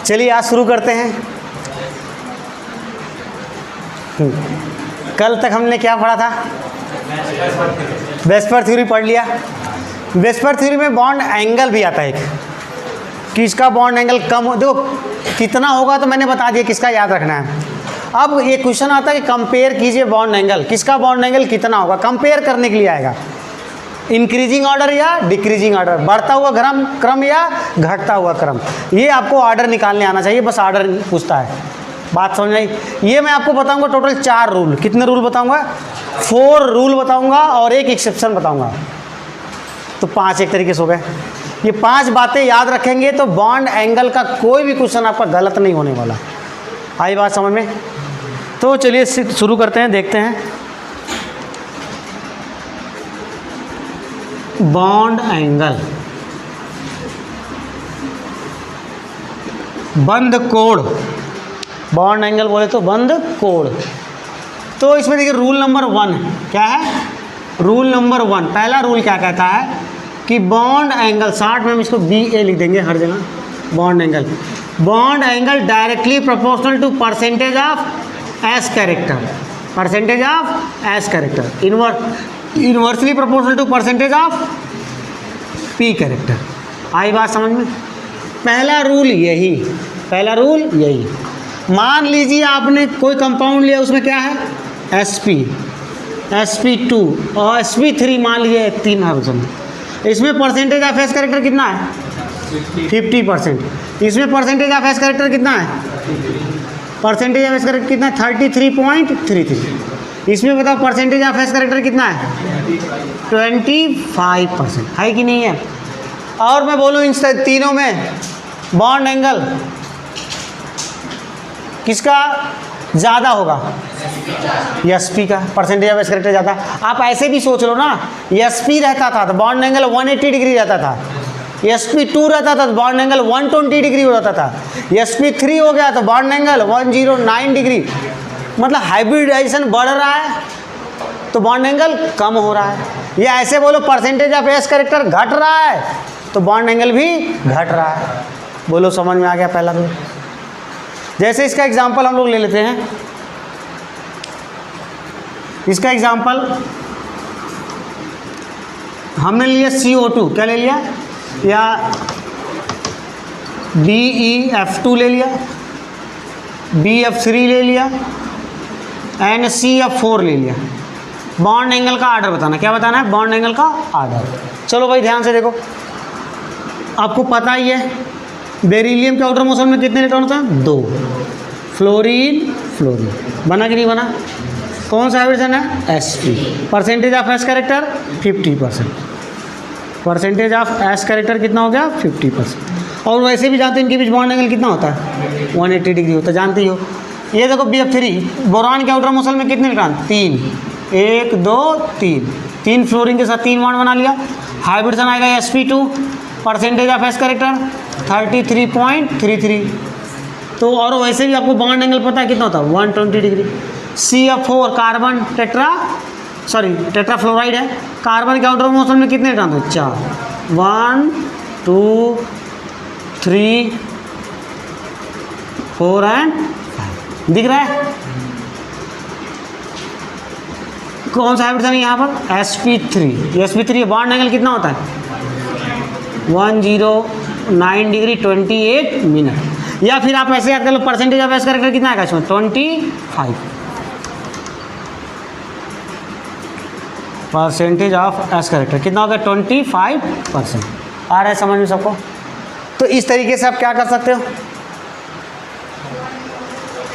चलिए आज शुरू करते हैं। कल तक हमने क्या पढ़ा था? वेस्पर थ्योरी पढ़ लिया। वेस्पर थ्योरी में बॉन्ड एंगल भी आता है एक, कि इसका बॉन्ड एंगल कम हो, देखो कितना होगा तो मैंने बता दिया, किसका याद रखना है। अब ये क्वेश्चन आता है कि कंपेयर कीजिए बॉन्ड एंगल, किसका बॉन्ड एंगल कितना होगा, कंपेयर करने के लिए आएगा। इंक्रीजिंग ऑर्डर या डिक्रीजिंग ऑर्डर, बढ़ता हुआ क्रम या घटता हुआ क्रम, ये आपको ऑर्डर निकालने आना चाहिए, बस ऑर्डर पूछता है। बात समझ आई? ये मैं आपको बताऊंगा टोटल 4 रूल। कितने रूल बताऊंगा? 4 रूल बताऊंगा और एक एक्सेप्शन बताऊंगा, तो 5 एक तरीके से हो गए। ये 5 बातें याद रखेंगे तो बॉन्ड एंगल का कोई भी क्वेश्चन आपका गलत नहीं होने वाला। आई बात समझ में? तो चलिए शुरू करते हैं, देखते हैं। बॉन्ड एंगल, बंद कोण, बॉन्ड एंगल बोले तो बंद कोण। तो इसमें देखिए रूल नंबर 1 क्या है? रूल नंबर 1, पहला रूल क्या कहता है कि बॉन्ड एंगल, 60 में हम इसको BA लिख देंगे हर जगह, bond angle. Bond angle directly proportional to percentage of s character, percentage of s character, inversely proportional to percentage of P character. आई बात समझ में? पहला रूल यही, पहला रूल यही। मान लीजिए आपने कोई कंपाउंड लिया, उसमें क्या है? Sp, Sp2 और Sp3 मान लीजिए 3 हाइड्रोजन। इसमें परसेंटेज ऑफ एस कैरेक्टर कितना है? 50%। इसमें परसेंटेज ऑफ एस कैरेक्टर कितना है? परसेंटेज ऑफ एस कैरेक्टर कितना है? 33.33। इसमें बताओ परसेंटेज ऑफ एस कैरेक्टर कितना है? 25% है कि नहीं है? और मैं बोलूँ इन तीनों में बॉन्ड एंगल किसका ज़्यादा होगा? Sp का, परसेंटेज ऑफ एस कैरेक्टर ज़्यादा। आप ऐसे भी सोच लो ना, Sp रहता था तो बॉन्ड एंगल 180 डिग्री रहता था, Sp2 रहता था तो बॉन्ड एंगल 120 डिग्री हो जाता था, Sp3 हो गया तो बॉन्ड एंगल 109 डिग्री। मतलब हाइब्रिडाइजेशन बढ़ रहा है तो बॉन्ड एंगल कम हो रहा है। या ऐसे बोलो परसेंटेज ऑफ एस कैरेक्टर घट रहा है तो बॉन्ड एंगल भी घट रहा है। बोलो समझ में आ गया पहला रूल? जैसे इसका एग्जांपल हम लोग ले लेते हैं। इसका एग्जांपल हमने लिया CO2, क्या ले लिया? या BeF2 ले लिया, BF3 ले लिया, NCF4 ले लिया। बॉन्ड एंगल का आर्डर बताना, क्या बताना है? बॉन्ड एंगल का आर्डर। चलो भाई ध्यान से देखो, आपको पता ही है बेरिलियम के आउटर मोशन में कितने इलेक्ट्रॉन होते हैं? 2। फ्लोरीन, फ्लोरीन बना कि नहीं बना? कौन सा हाइब्रिडेशन है? Sp। Percentage of s character 50%। Percentage of s character कितना हो गया? 50%। और वैसे भी जानते हैं इनके बीच बॉन्ड एंगल कितना होता है? 180 डिग्री होता है, जानती हो। ये देखो BF3, बोरान के आउटर मोशन में कितने इलेक्ट्रॉन? 3, 1 2 3 फ्लोरीन के साथ 3 बॉन्ड बना लिया। हाइब्रिडेशन आएगा Sp2, percentage of s character 33.33। तो और वैसे भी आपको बॉन्ड एंगल पता है कितना होता है? 120 डिग्री। CF4 कार्बन टेट्राफ्लोराइड है, कार्बन के आउटर मोशन में कितने इलेक्ट्रॉन होते हैं? 4, 1 2 3 4 एंड 5। दिख रहा है कौन सा हाइब्रिडेशन है यहाँ पर? Sp3 बॉन्ड एंगल कितना होता है? 109 डिग्री 28 मिनट। या फिर आप ऐसे याद कर लो, परसेंटेज ऑफ एस कैरेक्टर कितना आएगा इसमें? 25। परसेंटेज ऑफ एस कैरेक्टर कितना होगा? 25%। आ रहा है समझ में सबको? तो इस तरीके से आप क्या कर सकते हो,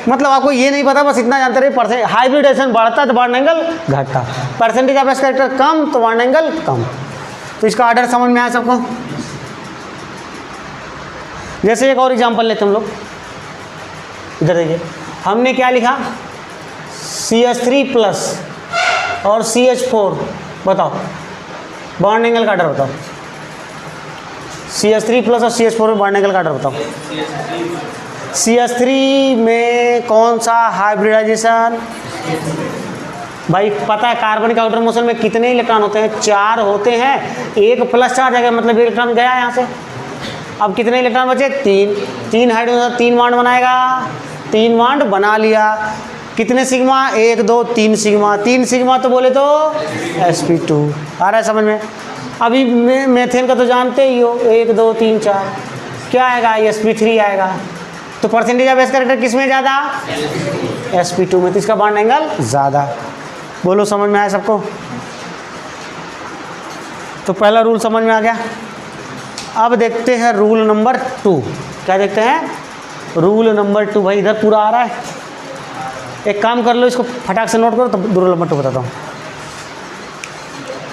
मतलब आपको ये नहीं पता, बस इतना जानते रहे हाइब्रिडेशन बढ़ता तो बॉन्ड एंगल घटता, परसेंटेज ऑफ एस कैरेक्टर कम तो बॉन्ड एंगल कम। तो इसका ऑर्डर समझ में आया सबको? जैसे एक और एग्जांपल लेते हम लोग, इधर देखिए, हमने क्या लिखा? CH3+ और CH4, बताओ बॉन्ड एंगल का ऑर्डर बताओ। CH3+ और CH4 में बॉन्ड एंगल का ऑर्डर बताओ। CH3 में कौन सा हाइब्रिडाइजेशन? भाई पता है कार्बन के आउटर मोशन में कितने इलेक्ट्रॉन होते हैं? 4 होते हैं। 1 प्लस चार्ज आ गया, मतलब इलेक्ट्रॉन गया यहाँ से। अब कितने इलेक्ट्रॉन बचे? 3। 3 हाइड्रोजन 3 बॉन्ड बनाएगा, 3 बॉन्ड बना लिया। कितने सिग्मा? 1 2 3 सिग्मा। 3 सिग्मा तो बोले तो sp2। आ रहा है समझ में? अभी मेथेन का तो जानते ही हो, 1 2 3 4 क्या आएगा? sp3 आएगा। तो परसेंटेज ऑफ बेस कैरेक्टर किस में ज़्यादा? sp2 में। तो इसका बॉन्ड एंगल ज़्यादा। बोलो समझ में आया सबको? तो पहला रूल समझ में आ गया। अब देखते हैं रूल नंबर 2। क्या देखते हैं? Rule number 2। भाई इधर पूरा आ रहा है, एक काम कर लो, इसको फटाक से नोट करो, तो रूल नंबर 2 बताता हूँ।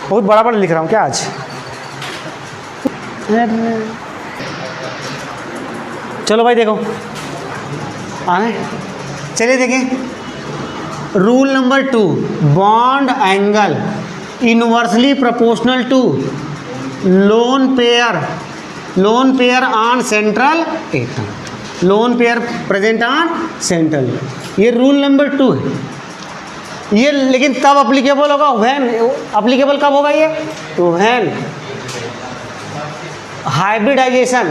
बहुत बड़ा बड़ा लिख रहा हूँ क्या आज? चलो भाई देखो, आए चलिए देखें। Rule number 2, bond angle inversely proportional to lone pair on central atom. Lone pair present on central, ये रूल नंबर 2 है। ये लेकिन तब अप्लीकेबल होगा व्हेन, अप्लीकेबल कब होगा ये? When hybridisation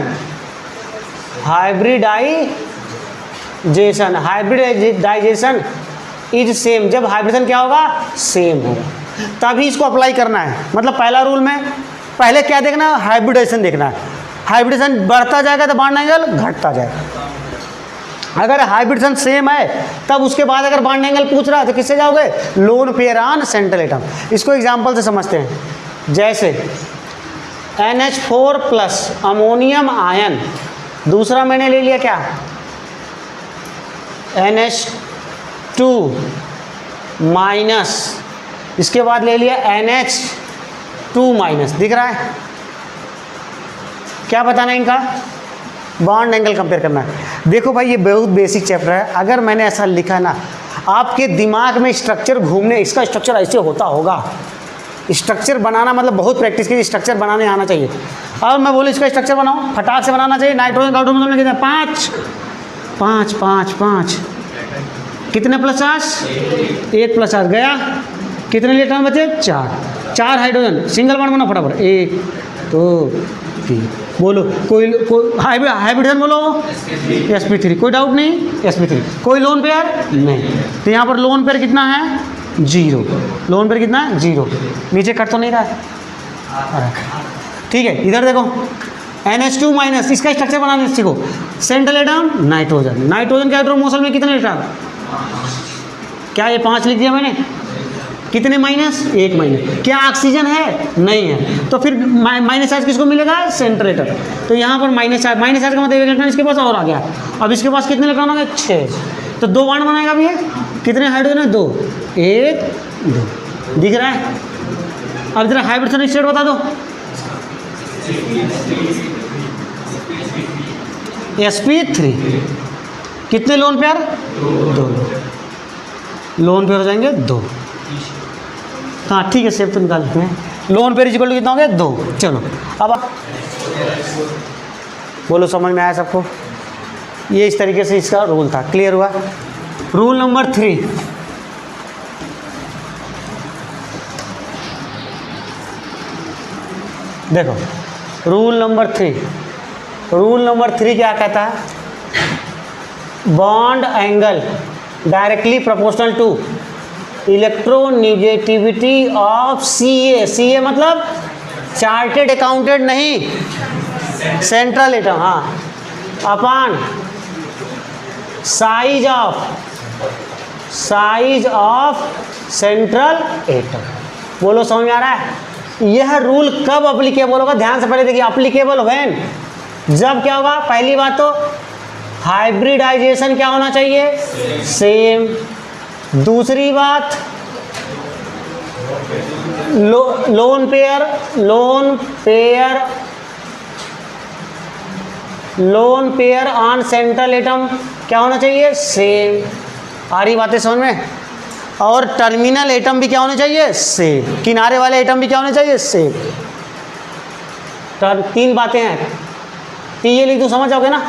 is same. जब हाइब्रिडेशन क्या होगा? सेम होगा, तभी इसको अप्लाई करना है। मतलब पहला रूल में पहले क्या देखना है? हाइब्रिडाइजेशन देखना है। हाइब्रिडेशन बढ़ता जाएगा तो बॉन्ड एंगल घटता जाएगा। अगर हाइब्रिडेशन सेम है तब उसके बाद अगर बॉन्ड एंगल पूछ रहा है तो किससे जाओगे? Loan pair on central atom. इसको एग्जांपल से समझते हैं। जैसे NH4 प्लस अमोनियम आयन, दूसरा मैंने ले लिया क्या? NH2 माइनस, इसके बाद ले लिया NH2 माइनस। दिख रहा है? क्या बताना है इनका? बॉन्ड एंगल कंपेयर करना है। देखो भाई ये बहुत बेसिक चैप्टर है। अगर मैंने ऐसा लिखा ना, आपके दिमाग में स्ट्रक्चर घूमने, इसका स्ट्रक्चर ऐसे होता होगा। स्ट्रक्चर बनाना मतलब बहुत प्रैक्टिस की, स्ट्रक्चर बनाने आना चाहिए। अब मैं बोलूँ इसका स्ट्रक्चर बनाओ, फटाक से बनाना चाहिए। नाइट्रोजन कार्बन कितना? 5 5 5 5। कितने प्लस चार्ज? 1 प्लस चार्ज गया। कितने इलेक्ट्रॉन बचे? 4 हाइड्रोजन। सिंगल बॉन्ड बना फटाफट। 1 2 3। बोलो कोई हाइब्रिडेशन बोलो? sp3। कोई डाउट नहीं? sp3। कोई लोन पेयर नहीं। तो यहाँ पर लोन पेयर कितना है? 0। लोन पेयर कितना है? 0। नीचे कट तो नहीं रहा है? ठीक है, इधर देखो NH2 माइनस, इसका स्ट्रक्चर बनाने सीखो। Central atom nitrogen. नाइट्रोजन के हाइड्रोमोसल में कितने इलेक्ट्रॉन? क्या ये 5 लिख दिया मैंने? कितने माइनस? 1 माइनस। क्या ऑक्सीजन है? नहीं है। तो फिर माइनस चार्ज किसको मिलेगा? Central atom. तो यहाँ पर माइनस चार्ज का मतलब 1 इलेक्ट्रॉन इसके पास और आ गया। अब इसके पास कितने इलेक्ट्रॉन हो गए? 6। तो 2 बॉन्ड बनाएगा अभी ये। कितने हाइड्रोजन है? 2 1 2। दिख रहा है? अब जरा हाइब्रिडेशन स्टेट बता दो। sp3। कितने लोन पेयर? 2। लोन पेयर हो जाएंगे 2। हाँ ठीक है, सेब तो निकाल लेते हैं। लोन पेयर इक्वल टू कितना हो गया? 2। चलो अब बोलो समझ में आया सबको? ये इस तरीके से इसका रूल था। क्लियर हुआ? रूल नंबर 3, देखो रूल नंबर 3 क्या कहता है? Bond angle directly proportional to electronegativity of CA मतलब चार्टेड अकाउंटेड नहीं, सेंट्रल एटम। हाँ, upon size of central atom. बोलो समझ में आ रहा है? यह रूल कब अप्लीकेबल होगा? ध्यान से पहले देखिए। अप्लीकेबल व्हेन, जब क्या होगा? पहली बात तो हाइब्रिडाइजेशन क्या होना चाहिए? सेम। दूसरी बात loan pair on central atom क्या होना चाहिए? सेम। आ रही बातें समझ में? और टर्मिनल एटम भी क्या होने चाहिए? सेम। किनारे वाले एटम भी क्या होने चाहिए? सेम। 3 बातें हैं। टीए लिख दो, समझ जाओगे ना?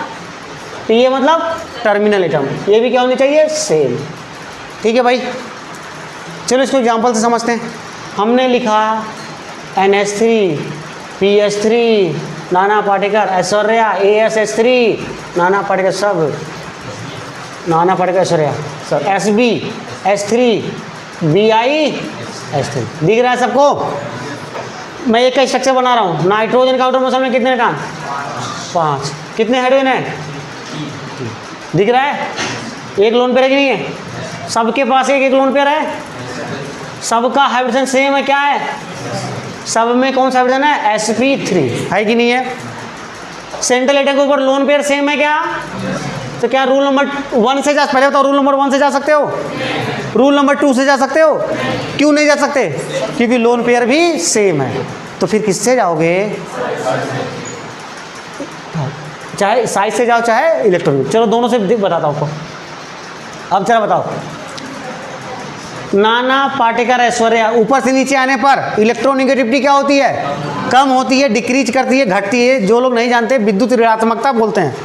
टीए मतलब टर्मिनल एटम, ये भी क्या होनी चाहिए? सेम। ठीक है भाई, चलो इसको एग्जांपल से समझते हैं। हमने लिखा NH3 PH3 Nana Patekar, Aishwarya ASH3, Nana Patekar सब, नाना पाटेकर ऐश्वर्या सब, SB H3, BI H3। दिख रहा है सबको? मैं एक का स्ट्रक्चर बना रहा हूँ। नाइट्रोजन का आउटर मोशन में कितने इलेक्ट्रॉन? 5। कितने हाइड्रोजन है? दिख रहा है? एक लोन पेयर है कि नहीं है? सबके पास एक एक लोन पेयर है, सबका हाइड्रोजन सेम है। क्या है? सब में कौन सा हाइड्रोजन है? sp3 है कि नहीं है? सेंट्रल एटम के ऊपर लोन पेयर सेम है क्या? तो क्या रूल नंबर 1 से जा, पहले बताओ, रूल नंबर 1 से जा सकते हो? रूल नंबर 2 से जा सकते हो? क्यों नहीं जा सकते? क्योंकि लोन पेयर भी सेम है। तो फिर किससे जाओगे? चाहे साइज से जाओ चाहे इलेक्ट्रॉन। चलो दोनों से बताता हूँ आपको। अब चलो बताओ, नाना पाटेकर ऐश्वर्या, ऊपर से नीचे आने पर इलेक्ट्रोनिगेटिविटी क्या होती है? कम होती है, डिक्रीज करती है, घटती है। जो लोग नहीं जानते विद्युत ऋणात्मकता बोलते हैं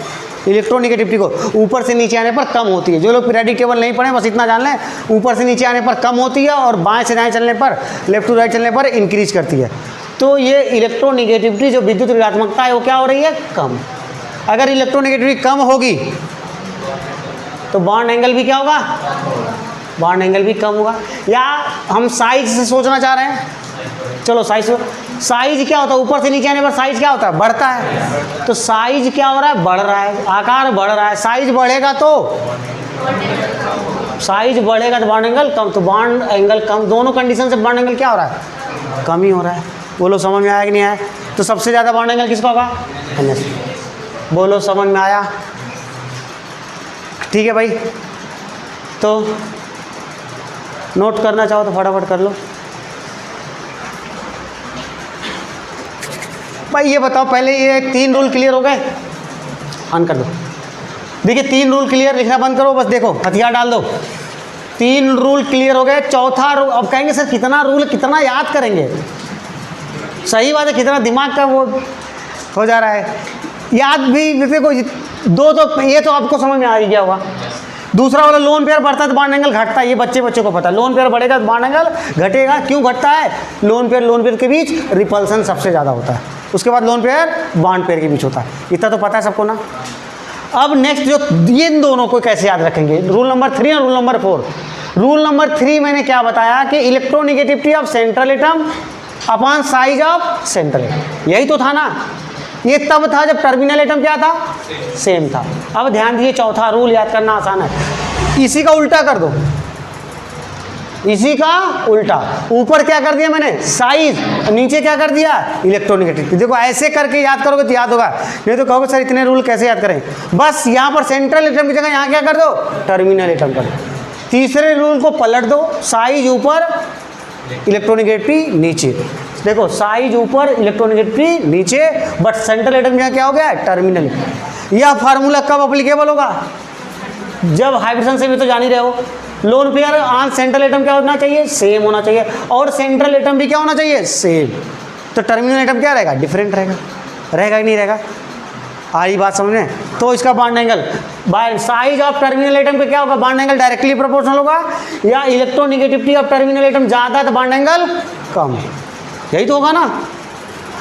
इलेक्ट्रोनिगेटिविटी को। ऊपर से नीचे आने पर कम होती है। जो लोग पीरियोडिक टेबल नहीं पढ़े बस इतना जान लें, ऊपर से नीचे आने पर कम होती है और बाएं से दाएं चलने पर, लेफ्ट टू राइट चलने पर इंक्रीज करती है। तो ये इलेक्ट्रोनिगेटिविटी जो विद्युत ऋणात्मकता है वो क्या हो रही है? कम। अगर इलेक्ट्रोनिगेटिविटी कम होगी तो बॉन्ड एंगल भी क्या होगा? बॉन्ड एंगल भी कम होगा। या हम साइज से सोचना चाह रहे हैं, चलो साइज क्या होता है? ऊपर से नीचे आने पर साइज क्या होता है? बढ़ता है। तो साइज क्या हो रहा है? बढ़ रहा है, आकार बढ़ रहा है। साइज बढ़ेगा तो बॉन्ड एंगल कम, तो बॉन्ड एंगल कम। दोनों कंडीशन से बॉन्ड एंगल क्या हो रहा है? कम ही हो रहा है। बोलो समझ में आया कि नहीं आया? तो सबसे ज़्यादा बॉन्ड एंगल किसका होगा? NH। बोलो समझ में आया? ठीक है भाई, तो नोट करना चाहो तो फटाफट कर लो। भाई ये बताओ पहले, ये 3 रूल क्लियर हो गए? ऑन कर दो। देखिए 3 रूल क्लियर, लिखना बंद करो, बस देखो हथियार डाल दो। 3 रूल क्लियर हो गए। चौथा रूल, अब कहेंगे सर कितना रूल, कितना याद करेंगे? सही बात है, कितना दिमाग का वो हो जा रहा है याद भी। देखो दो तो ये तो आपको समझ में आ ही गया होगा। दूसरा वाला लोन पेयर बढ़ता है तो बॉन्ड एंगल घटता है, ये बच्चे को पता है। लोन पेयर बढ़ेगा तो बॉन्ड एंगल घटेगा। क्यों घटता है? लोन पेयर के बीच रिपल्सन सबसे ज़्यादा होता है, उसके बाद लोन पेयर बॉन्ड पेयर के बीच होता है। इतना तो पता है सबको ना। अब नेक्स्ट जो ये इन दोनों को कैसे याद रखेंगे? रूल नंबर 3 और रूल नंबर 4। रूल नंबर 3 मैंने क्या बताया कि electronegativity of central atom upon size of central atom, यही तो था ना। ये तब था जब टर्मिनल एटम क्या था? सेम था। अब ध्यान दीजिए, चौथा रूल याद करना आसान है। इसी का उल्टा कर दो, इसी का उल्टा। ऊपर क्या कर दिया मैंने? साइज, नीचे क्या कर दिया? इलेक्ट्रोनिगेटिविटी। देखो ऐसे करके याद करोगे तो याद होगा, नहीं तो कहोगे सर इतने रूल कैसे याद करें? बस यहाँ पर सेंट्रल एटम की जगह यहाँ क्या कर दो? टर्मिनल एटम कर दो। तीसरे रूल को पलट दो, साइज ऊपर इलेक्ट्रोनिगेटिविटी नीचे। देखो साइज ऊपर इलेक्ट्रोनिगेटिविटी नीचे, बट सेंट्रल एटम यहाँ क्या हो गया? टर्मिनल। यह फार्मूला कब अप्लीकेबल होगा? जब हाइब्रिडेशन से भी तो जान ही रहे हो, loan pair on central atom क्या होना चाहिए? सेम होना चाहिए। और सेंट्रल एटम भी क्या होना चाहिए? सेम। तो टर्मिनल एटम क्या रहेगा? डिफरेंट रहेगा। रहेगा कि नहीं रहेगा? आई बात समझ में? तो इसका bond angle by size of terminal atom पे क्या होगा? बॉन्ड एंगल डायरेक्टली प्रोपोर्शनल होगा, या इलेक्ट्रोनिगेटिविटी ऑफ टर्मिनल एटम ज़्यादा तो बॉन्ड एंगल कम। यही तो होगा ना।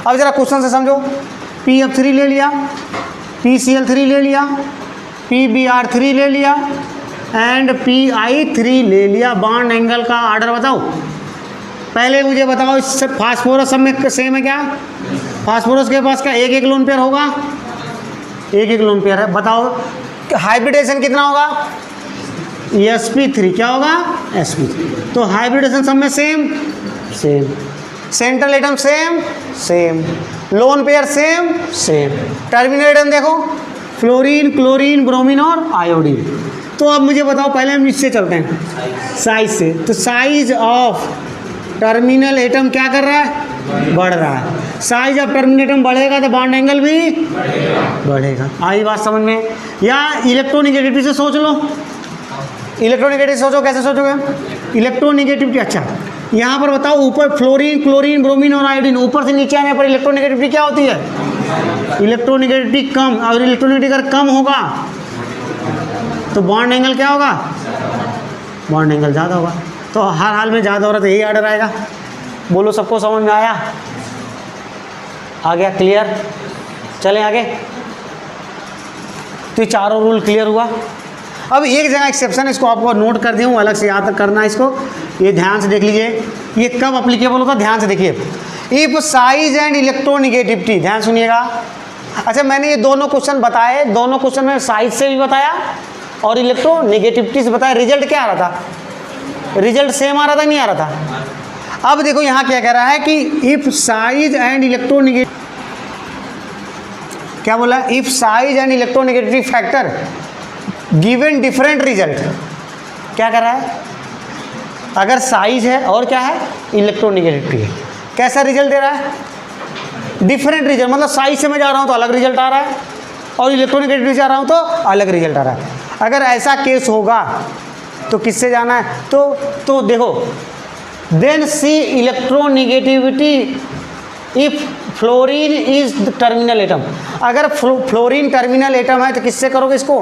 अब जरा क्वेश्चन से समझो। PF3 ले लिया, PCl3 ले लिया, PBr3 ले लिया एंड PI3 ले लिया। बॉन्ड एंगल का ऑर्डर बताओ। पहले मुझे बताओ, इससे फास्फोरस सब में सेम है क्या? फास्फोरस के पास क्या एक एक लोन पेयर होगा? एक एक लोन पेयर है। बताओ हाइब्रिडेशन कितना होगा? sp3 क्या होगा? sp3। तो हाइब्रिडेशन सब में same same, central atom same same, lone pair same same. Terminal atom देखो, फ्लोरीन, क्लोरीन, ब्रोमीन और आयोडीन। तो अब मुझे बताओ, पहले हम इससे चलते हैं साइज से। तो साइज ऑफ टर्मिनल एटम क्या कर रहा है? बढ़ रहा है। साइज ऑफ टर्मिनल एटम बढ़ेगा तो बॉन्ड एंगल भी बढ़ेगा। आई बात समझ में? या इलेक्ट्रोनिगेटिविटी से सोच लो। इलेक्ट्रोनिगेटिविटी सोचो, कैसे सोचोगे? इलेक्ट्रोनिगेटिविटी, अच्छा यहाँ पर बताओ, ऊपर फ्लोरीन, क्लोरीन, ब्रोमीन और आयोडीन, ऊपर से नीचे आने पर इलेक्ट्रोनिगेटिविटी क्या होती है? इलेक्ट्रोनिगेटिविटी कम। और इलेक्ट्रोनिगेटिविटी अगर कम होगा तो बॉन्ड एंगल क्या होगा? बॉन्ड एंगल ज़्यादा होगा। तो हर हाल में ज़्यादा हो रहा तो यही ऑर्डर आएगा। बोलो सबको समझ में आया? आ गया? क्लियर? चले आगे। तो ये चारों रूल क्लियर हुआ। अब एक जगह एक्सेप्शन, इसको आपको नोट कर दिया हूँ, अलग से याद करना है इसको, ये ध्यान से देख लीजिए। ये कब अप्लीकेबल होता है, ध्यान से देखिए। इफ साइज एंड इलेक्ट्रोनिगेटिविटी, ध्यान सुनिएगा। अच्छा, मैंने ये दोनों क्वेश्चन बताए, दोनों क्वेश्चन में साइज से भी बताया और इलेक्ट्रोनिगेटिविटी से बताया। रिजल्ट क्या आ रहा था? रिजल्ट सेम आ रहा था, नहीं आ रहा था? अब देखो यहाँ क्या कह रहा है कि इफ साइज एंड इलेक्ट्रोनिगेटिव, क्या बोला? If size and electronegativity factor given different result. क्या कर रहा है? अगर साइज है और क्या है, इलेक्ट्रोनिगेटिविटी है, कैसा रिजल्ट दे रहा है? Different result. मतलब साइज से मैं जा रहा हूँ तो अलग रिजल्ट आ रहा है, और इलेक्ट्रोनिगेटिविटी से जा रहा हूँ तो अलग रिजल्ट आ रहा है। अगर ऐसा केस होगा तो किससे जाना है? तो देखो, then see electronegativity if fluorine is terminal atom. अगर फ्लोरीन टर्मिनल एटम है तो किससे करोगे इसको?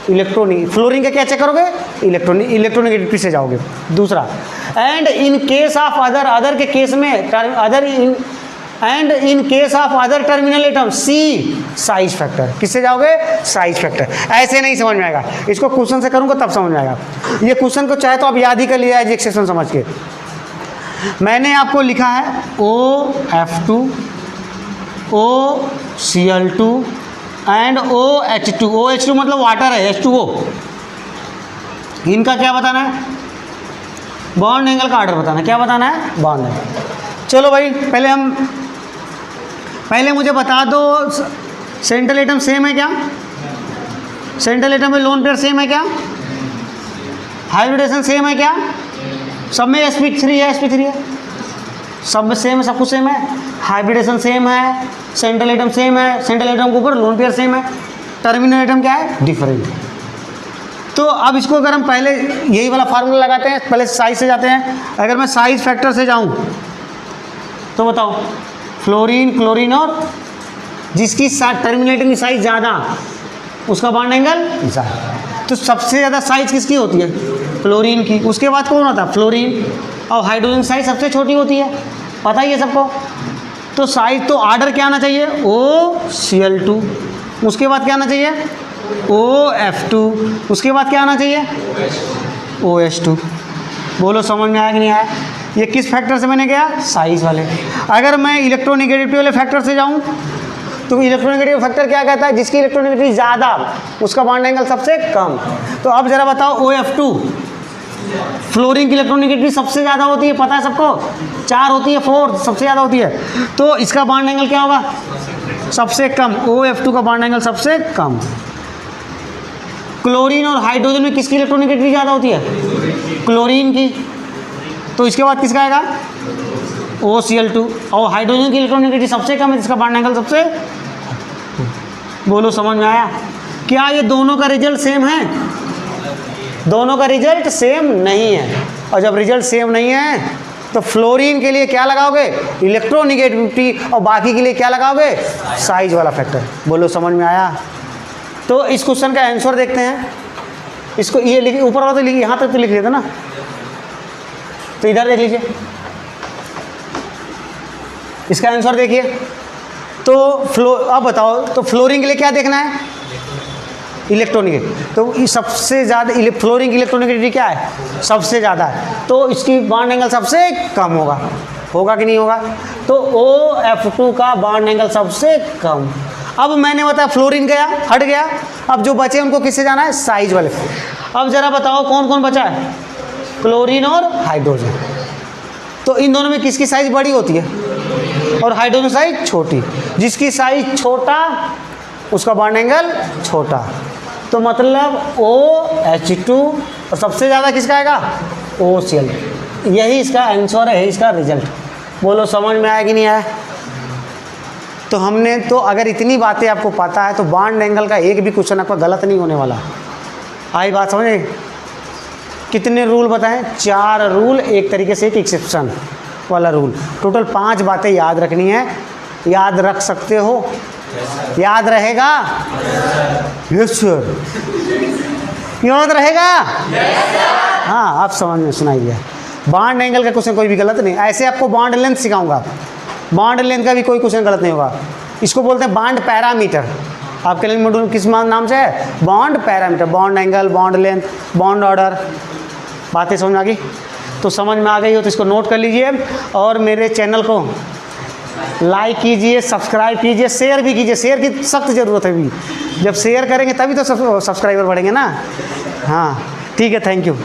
फ्लोरीन का क्या चेक करोगे? इलेक्ट्रोनिगेटिविटी से जाओगे। दूसरा, and in case of other के केस में and in case of other terminal atom see size factor. किससे जाओगे? Size factor. ऐसे नहीं समझ में आएगा, इसको क्वेश्चन से करूंगा तब समझ में आएगा। ये क्वेश्चन को चाहे तो आप याद ही कर लिया है एक्सेप्शन समझ के। मैंने आपको लिखा है OF2 OCl2 and OH2। OH2 मतलब वाटर है, H2O। इनका क्या बताना है? बॉन्ड एंगल का ऑर्डर बताना है। क्या बताना है? Bond angle. चलो भाई, पहले मुझे बता दो, सेंट्रल एटम सेम है क्या? सेंट्रल एटम में लोन पेयर सेम है क्या? हाइब्रिडेशन सेम है क्या? सब में sp3 है, sp3 है, सब में सेम है, सब कुछ सेम है। हाइब्रिडेशन सेम है, सेंट्रल एटम सेम है, सेंट्रल एटम के ऊपर लोन पेयर सेम है, टर्मिनल एटम क्या है? डिफरेंट। तो अब इसको अगर हम पहले यही वाला फार्मूला लगाते हैं, पहले साइज से जाते हैं। अगर मैं साइज फैक्टर से जाऊं तो बताओ, फ्लोरीन क्लोरीन और जिसकी टर्मिनेटिंग की साइज ज़्यादा उसका बॉन्ड एंगल ज़्यादा। तो सबसे ज़्यादा साइज किसकी होती है? फ्लोरीन की। उसके बाद कौन होता है? फ्लोरीन। और हाइड्रोजन साइज सबसे छोटी होती है, पता ही है सबको। तो साइज तो ऑर्डर क्या आना चाहिए? OCl2। उसके बाद क्या आना चाहिए? OF2। उसके बाद क्या आना चाहिए? OH2। बोलो समझ में आया कि नहीं आया? ये किस फैक्टर से मैंने गया? साइज वाले। अगर मैं इलेक्ट्रोनिगेटिविटी वाले फैक्टर से जाऊं तो इलेक्ट्रोनिगेटिव फैक्टर क्या कहता है? जिसकी इलेक्ट्रोनिगेटिविटी ज़्यादा उसका बॉन्ड एंगल सबसे कम। तो अब जरा बताओ, OF2 फ्लोरीन की इलेक्ट्रोनिगेटिविटी सबसे ज़्यादा होती है, पता है सबको? 4 होती है, 4 सबसे ज़्यादा होती है। तो इसका बॉन्ड एंगल क्या होगा? सबसे कम। OF2 का बॉन्ड एंगल सबसे कम। क्लोरीन और हाइड्रोजन में किसकी इलेक्ट्रोनिगेटिविटी ज़्यादा होती है? क्लोरीन की। तो इसके बाद किसका आएगा? OCl2। और हाइड्रोजन की इलेक्ट्रोनिगेटिविटी सबसे कम है, जिसका बॉन्ड एंगल सबसे। बोलो समझ में आया? क्या ये दोनों का रिजल्ट सेम है? दोनों का रिजल्ट सेम नहीं है। और जब रिजल्ट सेम नहीं है तो फ्लोरीन के लिए क्या लगाओगे? इलेक्ट्रोनिगेटिविटी। और बाकी के लिए क्या लगाओगे? साइज वाला फैक्टर। बोलो समझ में आया? तो इस क्वेश्चन का आंसर देखते हैं। इसको ये लिखिए, ऊपर वाला तो लिखिए, यहाँ तक तो लिख लेते ना, तो इधर देख लीजिए, इसका आंसर देखिए। तो अब बताओ, तो फ्लोरीन के लिए क्या देखना है? इलेक्ट्रोनिगेटिविटी। तो सबसे ज़्यादा फ्लोरीन की इलेक्ट्रोनिगेटिविटी क्या है? सबसे ज़्यादा है, तो इसकी बॉन्ड एंगल सबसे कम होगा। होगा कि नहीं होगा? तो OF2 का बॉन्ड एंगल सबसे कम। अब मैंने बताया फ्लोरीन गया, हट गया। अब जो बचे उनको किससे जाना है? साइज वाले। अब ज़रा बताओ कौन कौन बचा है? क्लोरीन और हाइड्रोजन। तो इन दोनों में किसकी साइज बड़ी होती है और हाइड्रोजन साइज छोटी? जिसकी साइज छोटा उसका बॉन्ड एंगल छोटा। तो मतलब OH2 और सबसे ज़्यादा किसका आएगा? OCl। यही इसका आंसर है, इसका रिजल्ट। बोलो समझ में आया कि नहीं आया? तो हमने तो अगर इतनी बातें आपको पता है तो बॉन्ड एंगल का एक भी क्वेश्चन आपका गलत नहीं होने वाला। आई बात समझे? कितने रूल बताएं? 4 रूल, एक तरीके से एक एक्सेप्शन वाला रूल। टोटल 5 बातें याद रखनी है। याद रख सकते हो? याद रहेगा? Yes sir. याद रहेगा? हाँ, आप समझ में सुनाई दिया। बॉन्ड एंगल का क्वेश्चन कोई भी गलत नहीं। ऐसे आपको बॉन्ड लेंथ सिखाऊंगा, बॉन्ड लेंथ का भी कोई क्वेश्चन गलत नहीं होगा। इसको बोलते हैं बॉन्ड पैरामीटर। आपके लिए मॉड्यूल किस नाम से है? Bond parameter. Bond angle, bond length, bond order. बातें समझ में आ गई? तो समझ में आ गई हो तो इसको नोट कर लीजिए और मेरे चैनल को लाइक कीजिए, सब्सक्राइब कीजिए, शेयर भी कीजिए। शेयर की सख्त ज़रूरत है अभी, जब शेयर करेंगे तभी तो सब्सक्राइबर बढ़ेंगे ना। हाँ ठीक है, थैंक यू।